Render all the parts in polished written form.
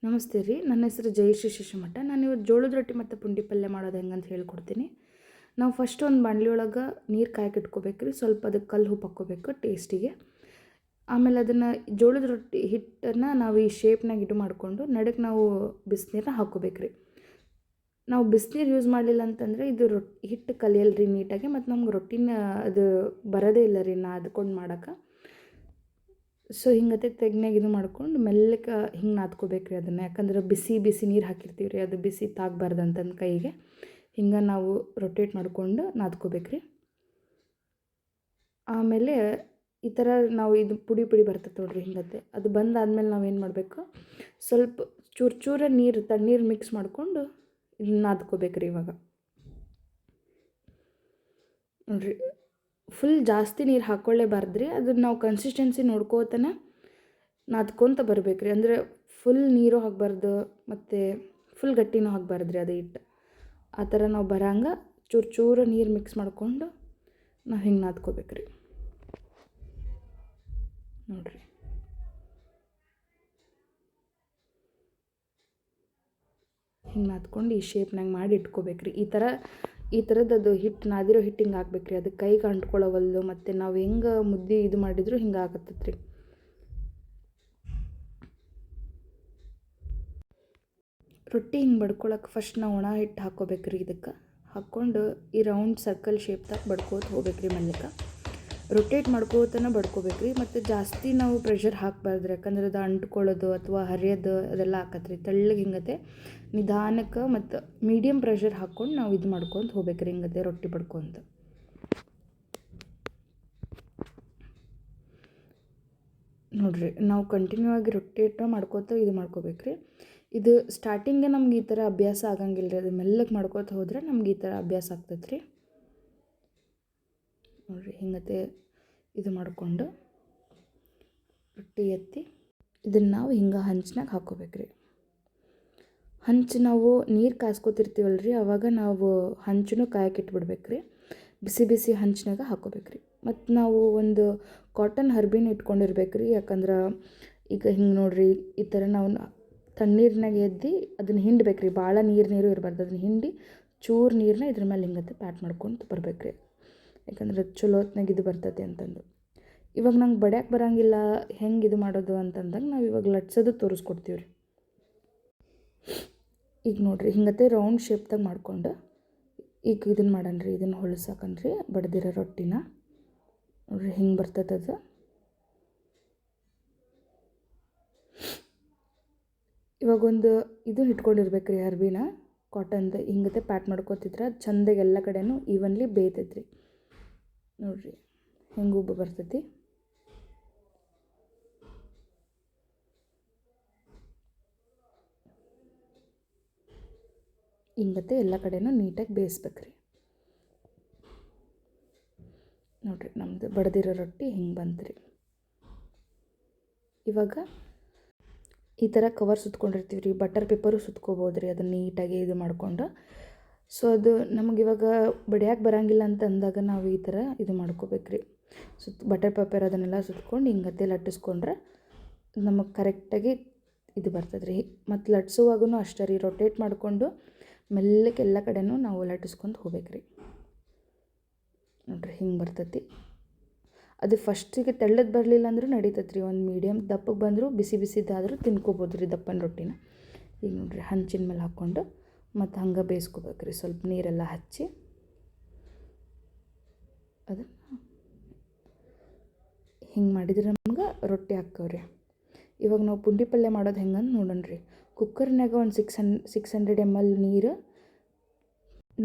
ನಮಸ್ತೆ ರೀ. ನನ್ನ ಹೆಸರು ಜಯಶ್ರೀ ಶಿಶುಮಠ. ನಾನು ಇವತ್ತು ಜೋಳದ ರೊಟ್ಟಿ ಮತ್ತು ಪುಂಡಿ ಪಲ್ಯ ಮಾಡೋದು ಹೆಂಗಂತ ಹೇಳ್ಕೊಡ್ತೀನಿ. ನಾವು ಫಸ್ಟ್ ಒಂದು ಬಾಣಲಿ ಒಳಗೆ ನೀರು ಕಾಯಕ್ಕೆ ಇಟ್ಕೋಬೇಕು ರೀ. ಸ್ವಲ್ಪ ಅದಕ್ಕೆ ಕಲ್ಲು ಉಪ್ಪು ಹಾಕ್ಕೋಬೇಕು ಟೇಸ್ಟಿಗೆ. ಆಮೇಲೆ ಅದನ್ನು ಜೋಳದ ರೊಟ್ಟಿ ಹಿಟ್ಟನ್ನು ನಾವು ಈ ಶೇಪ್ನಾಗ ಇದು ಮಾಡಿಕೊಂಡು ನಡಕ್ಕೆ ನಾವು ಬಿಸಿನೀರನ್ನ ಹಾಕ್ಕೋಬೇಕು ರೀ. ನಾವು ಬಿಸಿನೀರು ಯೂಸ್ ಮಾಡಲಿಲ್ಲ ಅಂತಂದರೆ ಇದು ಹಿಟ್ಟು ಕಲಿಯಲ್ಲ ರೀ ನೀಟಾಗಿ, ಮತ್ತು ನಮ್ಗೆ ರೊಟ್ಟಿನ ಅದು ಬರೋದೇ ಇಲ್ಲ ರೀ ನಾದ್ಕೊಂಡು ಮಾಡೋಕೆ. ಸೊ ಹಿಂಗತೆ ತೆಗ್ನಾಗ ಇದು ಮಾಡ್ಕೊಂಡು ಮೆಲ್ಲಕ್ಕೆ ಹಿಂಗೆ ನಾದ್ಕೋಬೇಕು ರೀ ಅದನ್ನು. ಯಾಕಂದ್ರೆ ಬಿಸಿ ಬಿಸಿ ನೀರು ಹಾಕಿರ್ತೀವಿ ರೀ, ಅದು ಬಿಸಿ ತಾಗಬಾರ್ದು ಅಂತಂದು ಕೈಗೆ ಹಿಂಗೆ ನಾವು ರೊಟೇಟ್ ಮಾಡ್ಕೊಂಡು ನಾದ್ಕೋಬೇಕು ರೀ. ಆಮೇಲೆ ಈ ಥರ ನಾವು ಇದು ಪುಡಿ ಪುಡಿ ಬರ್ತದೆ ನೋಡ್ರಿ ಹಿಂಗತೆ. ಅದು ಬಂದಾದ್ಮೇಲೆ ನಾವು ಏನು ಮಾಡಬೇಕು, ಸ್ವಲ್ಪ ಚೂರು ನೀರು ತಣ್ಣೀರು ಮಿಕ್ಸ್ ಮಾಡಿಕೊಂಡು ಇದನ್ನ ನಾದ್ಕೋಬೇಕು ರೀ. ಇವಾಗ ನೋಡಿರಿ, ಫುಲ್ ಜಾಸ್ತಿ ನೀರು ಹಾಕ್ಕೊಳ್ಳೇಬಾರ್ದು ರೀ. ಅದನ್ನು ನಾವು ಕನ್ಸಿಸ್ಟೆನ್ಸಿ ನೋಡ್ಕೋತನ ನಾದ್ಕೊತ ಬರ್ಬೇಕು ರೀ. ಅಂದರೆ ಫುಲ್ ನೀರು ಹಾಕಬಾರ್ದು ಮತ್ತು ಫುಲ್ ಗಟ್ಟಿನೂ ಹಾಕಬಾರ್ದು ರೀ ಅದು ಹಿಟ್ಟು. ಆ ಥರ ನಾವು ಬರೋಂಗೆ ಚೂರು ನೀರು ಮಿಕ್ಸ್ ಮಾಡಿಕೊಂಡು ನಾವು ಹಿಂಗೆ ನಾದ್ಕೋಬೇಕು ರೀ. ನೋಡಿರಿ, ಹಿಂಗೆ ನಾದ್ಕೊಂಡು ಈ ಶೇಪ್ನಾಗ ಮಾಡಿ ಇಟ್ಕೋಬೇಕು ರೀ. ಈ ಥರದ್ದು ಅದು ಹಿಟ್ಟು ನಾದಿರೋ ಹಿಟ್ಟು ಹಿಂಗೆ ಹಾಕ್ಬೇಕು ರೀ. ಅದು ಕೈಗೆ ಅಂಟ್ಕೊಳ್ಳೋವಲ್ದು, ಮತ್ತು ನಾವು ಹೆಂಗೆ ಮುದ್ದೆ ಇದು ಮಾಡಿದ್ರು ಹಿಂಗೆ ಆಗತ್ತೈತೆ ರೀ. ರೊಟ್ಟಿ ಹಿಂಗೆ ಬಡ್ಕೊಳಕ್ಕೆ ಫಸ್ಟ್ ನಾವು ಒಣ ಹಿಟ್ಟು ಹಾಕ್ಕೋಬೇಕು ರೀ. ಇದಕ್ಕೆ ಹಾಕ್ಕೊಂಡು ಈ ರೌಂಡ್ ಸರ್ಕಲ್ ಶೇಪ್ದಾಗ ಬಡ್ಕೋತ ಹೋಗ್ಬೇಕು ರೀ. ಮೆಲ್ಲಕ್ಕೆ ರೊಟೇಟ್ ಮಾಡ್ಕೋತನ ಬಡ್ಕೋಬೇಕು ರೀ. ಮತ್ತು ಜಾಸ್ತಿ ನಾವು ಪ್ರೆಷರ್ ಹಾಕಬಾರ್ದು ರೀ, ಯಾಕಂದ್ರೆ ಅದು ಅಂಟ್ಕೊಳ್ಳೋದು ಅಥವಾ ಹರಿಯೋದು ಅದೆಲ್ಲ ಆಕತ್ರಿ. ತೆಳ್ಳಗೆ ಹಿಂಗತೆ ನಿಧಾನಕ್ಕೆ ಮತ್ತು ಮೀಡಿಯಮ್ ಪ್ರೆಷರ್ ಹಾಕ್ಕೊಂಡು ನಾವು ಇದು ಮಾಡ್ಕೊತ ಹೋಗ್ಬೇಕು ರೀ. ಹಿಂಗತೆ ರೊಟ್ಟಿ ಬಡ್ಕೊತ ನೋಡಿರಿ, ನಾವು ಕಂಟಿನ್ಯೂ ಆಗಿ ರೊಟೇಟ್ ಮಾಡ್ಕೋತ ಇದು ಮಾಡ್ಕೋಬೇಕು ರೀ. ಇದು ಸ್ಟಾರ್ಟಿಂಗೆ ನಮ್ಗೆ ಈ ಥರ ಅಭ್ಯಾಸ ಆಗಂಗಿಲ್ಲ ರೀ. ಅದು ಮೆಲ್ಲಗೆ ಮಾಡ್ಕೋತ ಹೋದರೆ ನಮ್ಗೆ ಈ ಥರ ಅಭ್ಯಾಸ ಆಗ್ತೈತೆ ರೀ. ನೋಡಿರಿ, ಹಿಂಗತೆ ಇದು ಮಾಡಿಕೊಂಡು ರೊಟ್ಟಿ ಎತ್ತಿ ಇದನ್ನು ನಾವು ಹಿಂಗೆ ಹಂಚಿನಾಗ ಹಾಕ್ಕೋಬೇಕು ರೀ. ಹಂಚು ನಾವು ನೀರು ಕಾಯ್ಸ್ಕೊತಿರ್ತೀವಲ್ಲ ರೀ, ಆವಾಗ ನಾವು ಹಂಚನ್ನು ಕಾಯಕ್ಕೆ ಇಟ್ಬಿಡ್ಬೇಕು ರೀ. ಬಿಸಿ ಬಿಸಿ ಹಂಚಿನಾಗ ಹಾಕ್ಕೋಬೇಕು ರೀ. ಮತ್ತು ನಾವು ಒಂದು ಕಾಟನ್ ಹರ್ಬಿನ ಇಟ್ಕೊಂಡಿರ್ಬೇಕು ರೀ. ಯಾಕಂದ್ರೆ ಈಗ ಹಿಂಗೆ ನೋಡಿರಿ, ಈ ಥರ ನಾವು ತಣ್ಣೀರಿನಾಗ ಎದ್ದು ಅದನ್ನು ಹಿಂಡ್ಬೇಕು ರೀ. ಭಾಳ ನೀರು ಇರಬಾರ್ದು. ಅದನ್ನು ಹಿಂಡಿ ಚೂರು ನೀರನ್ನ ಇದ್ರ ಮೇಲೆ ಹಿಂಗತ್ತೆ ಪ್ಯಾಟ್ ಮಾಡ್ಕೊಂಡು ಬರ್ಬೇಕು ರೀ. ಯಾಕಂದ್ರೆ ಚಲೋ ಹೊತ್ನಾಗ ಇದು ಬರ್ತೈತೆ ಅಂತಂದು. ಇವಾಗ ನಂಗೆ ಬಡಿಯೋಕೆ ಬರೋಂಗಿಲ್ಲ, ಹೆಂಗೆ ಇದು ಮಾಡೋದು ಅಂತಂದಾಗ ನಾವು ಇವಾಗ ಲಟ್ಸೋದು ತೋರಿಸ್ಕೊಡ್ತೀವಿ ರೀ. ಈಗ ನೋಡಿರಿ, ಹಿಂಗತ್ತೆ ರೌಂಡ್ ಶೇಪ್ದಾಗ ಮಾಡ್ಕೊಂಡು ಈಗ ಇದನ್ನು ಮಾಡೋಣ ರೀ. ಇದನ್ನು ಹೊಳ್ಸಾಕನ್ರಿ ಬಡ್ದಿರೋ ರೊಟ್ಟಿನ. ನೋಡಿರಿ, ಹಿಂಗೆ ಬರ್ತೈತೆ ಅದು. ಇವಾಗ ಒಂದು ಇದು ಇಟ್ಕೊಂಡಿರ್ಬೇಕು ರೀ ಹರ್ಬಿನ, ಕಾಟನ್ದು. ಹಿಂಗತ್ತೆ ಪ್ಯಾಟ್ ಮಾಡ್ಕೊತಿದ್ರೆ ಚೆಂದಾಗಿ ಎಲ್ಲ ಕಡೆನೂ ಈವನ್ಲಿ ಬೇಯ್ತೈತೆ ರೀ. ನೋಡಿರಿ, ಹೆಂಗೆ ಉಬ್ಬ ಬರ್ತೈತಿ. ಹಿಂಗತ್ತೆ ಎಲ್ಲ ಕಡೆನೂ ನೀಟಾಗಿ ಬೇಯಿಸ್ಬೇಕು ರೀ. ನೋಡಿರಿ, ನಮ್ಮದು ಬಡ್ದಿರೋ ರೊಟ್ಟಿ ಹಿಂಗೆ ಬಂತು ರೀ. ಇವಾಗ ಈ ಥರ ಕವರ್ ಸುತ್ಕೊಂಡಿರ್ತೀವಿ ರೀ. ಬಟರ್ ಪೇಪರು ಸುತ್ಕೋಬೋದು ರೀ, ಅದನ್ನು ನೀಟಾಗಿ ಇದು ಮಾಡಿಕೊಂಡು. ಸೊ ಅದು ನಮಗಿವಾಗ ಬಡಿಯೋಕೆ ಬರೋಂಗಿಲ್ಲ ಅಂತ ಅಂದಾಗ ನಾವು ಈ ಥರ ಇದು ಮಾಡ್ಕೋಬೇಕು ರೀ. ಬಟರ್ ಪೇಪರ್ ಅದನ್ನೆಲ್ಲ ಸುತ್ಕೊಂಡು ಹಿಂಗತ್ತೆ ಲಟ್ಟಿಸ್ಕೊಂಡ್ರೆ ನಮಗೆ ಕರೆಕ್ಟಾಗಿ ಇದು ಬರ್ತದೆ ರೀ. ಮತ್ತು ಲಟ್ಸುವಾಗೂ ಅಷ್ಟೇ ರೀ, ರೊಟೇಟ್ ಮಾಡಿಕೊಂಡು ಮೆಲ್ಲಕ್ಕೆ ಎಲ್ಲ ಕಡೆನೂ ನಾವು ಲಟ್ಟಿಸ್ಕೊಂಡು ಹೋಗ್ಬೇಕು ರೀ. ನೋಡಿರಿ, ಹಿಂಗೆ ಬರ್ತೈತಿ. ಅದು ಫಸ್ಟಿಗೆ ತೆಳ್ಳಗೆ ಬರಲಿಲ್ಲ ಅಂದರೂ ನಡೀತೈತೆ ರೀ. ಒಂದು ಮೀಡಿಯಮ್ ದಪ್ಪಗೆ ಬಂದರೂ ಬಿಸಿ ಬಿಸಿದಾದರೂ ತಿನ್ಕೋಬೋದು ರೀ ದಪ್ಪನ ರೊಟ್ಟಿನ. ಈಗ ನೋಡಿರಿ, ಹಂಚಿನ ಮೇಲೆ ಹಾಕ್ಕೊಂಡು ಮತ್ತು ಹಂಗೆ ಬೇಯಿಸ್ಕೋಬೇಕು ರೀ. ಸ್ವಲ್ಪ ನೀರೆಲ್ಲ ಹಚ್ಚಿ ಅದನ್ನು ಹಿಂಗೆ ಮಾಡಿದ್ರೆ ನಮ್ಗೆ ರೊಟ್ಟಿ ಹಾಕ್ಕವ್ರಿ. ಇವಾಗ ನಾವು ಪುಂಡಿ ಪಲ್ಯ ಮಾಡೋದು ಹೆಂಗಂತ ನೋಡೋಣ ರೀ. ಕುಕ್ಕರ್ನಾಗ ಒಂದು 600 ml ನೀರು.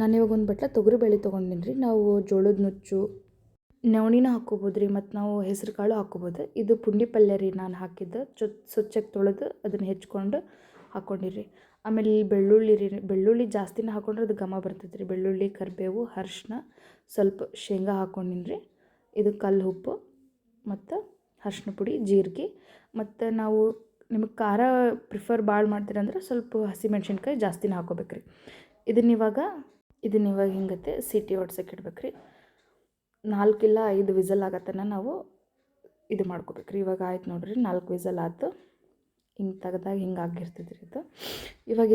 ನಾನಿವಾಗ ಒಂದು ಬಟ್ಲ ತೊಗರಿಬೇಳೆ ತೊಗೊಂಡಿನಿ ರೀ. ನಾವು ಜೋಳದ ನುಚ್ಚು ನವಣಿನ ಹಾಕ್ಕೋಬೋದು ರೀ, ಮತ್ತು ನಾವು ಹೆಸರು ಕಾಳು ಹಾಕ್ಕೋಬೋದು. ಇದು ಪುಂಡಿ ಪಲ್ಯ ರೀ ನಾನು ಹಾಕಿದ್ದು. ಸ್ವಚ್ಛಗೆ ತೊಳೆದು ಅದನ್ನು ಹೆಚ್ಕೊಂಡು ಹಾಕ್ಕೊಂಡಿರಿ. ಆಮೇಲೆ ಬೆಳ್ಳುಳ್ಳಿ ರೀ, ಬೆಳ್ಳುಳ್ಳಿ ಜಾಸ್ತಿನ ಹಾಕ್ಕೊಂಡ್ರೆ ಅದು ಘಮ ಬರ್ತೈತೆ ರೀ. ಬೆಳ್ಳುಳ್ಳಿ, ಕರಿಬೇವು, ಅರಿಶಿನ, ಸ್ವಲ್ಪ ಶೇಂಗಾ ಹಾಕ್ಕೊಂಡಿನಿ ರೀ. ಇದು ಕಲ್ಲು ಉಪ್ಪು ಮತ್ತು ಅರಿಶಿನ ಪುಡಿ, ಜೀರಿಗೆ, ಮತ್ತು ನಾವು ನಿಮಗೆ ಖಾರ ಪ್ರಿಫರ್ ಭಾಳ ಮಾಡ್ತೀರಂದ್ರೆ ಸ್ವಲ್ಪ ಹಸಿಮೆಣ್ಸಿನ್ಕಾಯಿ ಜಾಸ್ತಿನ ಹಾಕ್ಕೋಬೇಕು ರೀ. ಇದನ್ನಿವಾಗ ಹಿಂಗತ್ತೆ ಸಿಟಿ ಹೊಡ್ಸಕ್ಕೆ ಇಡ್ಬೇಕು ರೀ. 4 ಇಲ್ಲ 5 ವಿಸಲ್ ಆಗತ್ತನ ನಾವು ಇದು ಮಾಡ್ಕೋಬೇಕು ರೀ. ಇವಾಗ ಆಯ್ತು ನೋಡಿರಿ, 4 ವಿಸಲ್ ಆಯ್ತು. ಹಿಂಗೆ ತೆಗ್ದಾಗ ಹಿಂಗೆ ಆಗಿರ್ತದೆ ರೀ ಇದು. ಇವಾಗ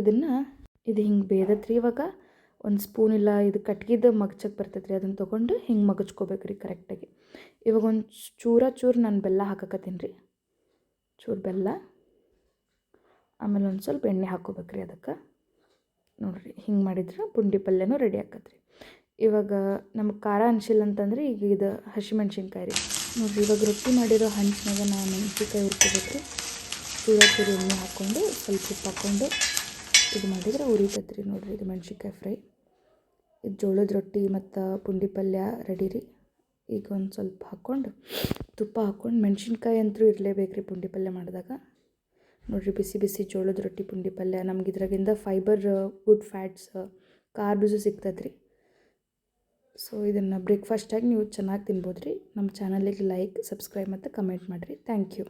ಇದು ಹಿಂಗೆ ಬೇದತ್ರಿ. ಇವಾಗ ಒಂದು ಸ್ಪೂನ್ ಇಲ್ಲ ಇದು ಕಟ್ಗಿದ ಮಗ್ಚಕ್ಕೆ ಬರ್ತೈತೆ ರೀ, ಅದನ್ನು ತೊಗೊಂಡು ಹಿಂಗೆ ಮಗಚ್ಕೋಬೇಕು ರೀ ಕರೆಕ್ಟಾಗಿ. ಇವಾಗ ಒಂದು ಚೂರು ನಾನು ಬೆಲ್ಲ ಹಾಕಕತ್ತೀನಿ ರೀ, ಚೂರು ಬೆಲ್ಲ. ಆಮೇಲೆ ಒಂದು ಸ್ವಲ್ಪ ಎಣ್ಣೆ ಹಾಕ್ಕೋಬೇಕು ರೀ ಅದಕ್ಕೆ. ನೋಡಿರಿ ಹಿಂಗೆ ಮಾಡಿದ್ರೆ ಪುಂಡಿ ಪಲ್ಯನೂ ರೆಡಿ ಆಕತ್ರಿ. ಇವಾಗ ನಮಗೆ ಖಾರ ಅನಿಸಿಲ್ಲ ಅಂತಂದ್ರೆ ಈಗ ಇದು ಹಸಿಮೆಣ್ಸಿನ್ಕಾಯಿ ರೀ. ನೋಡಿರಿ ಇವಾಗ ರೊಟ್ಟಿ ಮಾಡಿರೋ ಹಂಚಿನಾಗ ನಾನು ಮೆಣಸಿನ್ಕಾಯಿ ಹುರ್ಕೋಬೇಕು ರೀ. ಚೂರು ಎಣ್ಣೆ ಹಾಕ್ಕೊಂಡು ಸ್ವಲ್ಪ ಉಪ್ಪು ಹಾಕ್ಕೊಂಡು ಇದು ಮಾಡಿದ್ರೆ ಉರಿತೈತೆ ರೀ. ನೋಡಿರಿ ಇದು ಮೆಣ್ಸಿನ್ಕಾಯಿ ಫ್ರೈ. ಇದು ಜೋಳದ ರೊಟ್ಟಿ ಮತ್ತು ಪುಂಡಿ ಪಲ್ಯ ರೆಡಿ ರೀ. ಈಗ ಒಂದು ಸ್ವಲ್ಪ ಹಾಕ್ಕೊಂಡು ತುಪ್ಪ ಹಾಕ್ಕೊಂಡು, ಮೆಣ್ಸಿನ್ಕಾಯಿ ಅಂತೂ ಇರಲೇಬೇಕು ರೀ ಪುಂಡಿ ಪಲ್ಯ ಮಾಡಿದಾಗ. ನೋಡಿರಿ ಬಿಸಿ ಬಿಸಿ ಜೋಳದ ರೊಟ್ಟಿ ಪುಂಡಿ ಪಲ್ಯ. ನಮ್ಗೆ ಇದ್ರಾಗಿಂದ ಫೈಬರ್, ಗುಡ್ ಫ್ಯಾಟ್ಸ್, ಕಾರ್ಬ್ಸು ಸಿಗ್ತದೆ ರೀ. ಸೊ ಇದನ್ನು ಬ್ರೇಕ್ಫಾಸ್ಟಾಗಿ ನೀವು ಚೆನ್ನಾಗಿ ತಿನ್ಬೋದು ರೀ. ನಮ್ಮ ಚಾನಲಿಗೆ ಲೈಕ್, ಸಬ್ಸ್ಕ್ರೈಬ್ ಮತ್ತು ಕಮೆಂಟ್ ಮಾಡಿರಿ. Thank you.